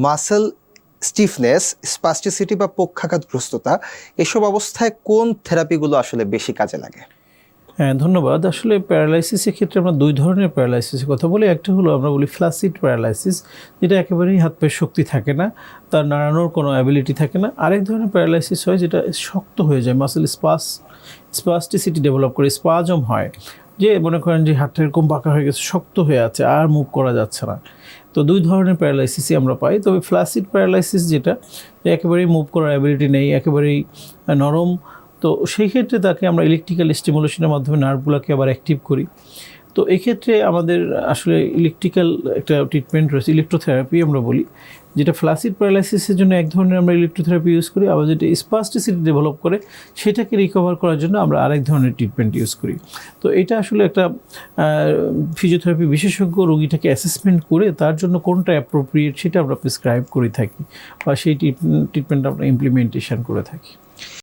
Muscle stiffness, spasticity বা পক্ষাঘাতগ্রস্ততা, এসব অবস্থায় কোন থেরাপিগুলো আসলে বেশি কাজে লাগে? হ্যাঁ, ধন্যবাদ। আসলে প্যারালাইসিসের ক্ষেত্রে আমরা দুই ধরনের প্যারালাইসিসের কথা বলি। একটা হলো আমরা বলি ফ্ল্যাসিড প্যারালাইসিস, যেটা একেবারেই হাত পায়ের শক্তি থাকে না, তার নাড়ানোর কোনো অ্যাবিলিটি থাকে না। আরেক ধরনের প্যারালাইসিস হয় যেটা শক্ত হয়ে যায়, মাসেল স্পাস্টিসিটি ডেভেলপ করে, স্পাজম হয়, যে মনে করেন যে হাতটা এরকম বাঁকা হয়ে গেছে, শক্ত হয়ে আছে, আর মুভ করা যাচ্ছে না। তো দুই ধরনের প্যারালাইসিসই আমরা পাই। তবে ফ্ল্যাসিড প্যারালাইসিস যেটা একেবারেই মুভ করার অ্যাবিলিটি নেই, একেবারেই নরম, তো সেই ক্ষেত্রে তাকে আমরা ইলেকট্রিক্যাল স্টিমুলেশনের মাধ্যমে নার্ভগুলোকে আবার অ্যাক্টিভ করি। তো এক্ষেত্রে আমাদের আসলে ইলেকট্রিক্যাল একটা ট্রিটমেন্ট রয়েছে, ইলেকট্রোথেরাপি আমরা বলি, যেটা ফ্ল্যাসিড প্যারালাইসিসের জন্য এক ধরনের আমরা ইলেকট্রোথেরাপি ইউজ করি, আবার যেটা স্পাস্টিসিটি ডেভেলপ করে সেটাকে রিকভার করার জন্য আমরা আরেক ধরনের ট্রিটমেন্ট ইউজ করি। তো এটা আসলে একটা ফিজিওথেরাপি বিশেষজ্ঞ রোগীটাকে অ্যাসেসমেন্ট করে তার জন্য কোনটা অ্যাপ্রোপ্রিয়েট সেটা আমরা প্রেসক্রাইব করে থাকি, বা সেই ট্রিটমেন্ট আমরা ইমপ্লিমেন্টেশন করে থাকি।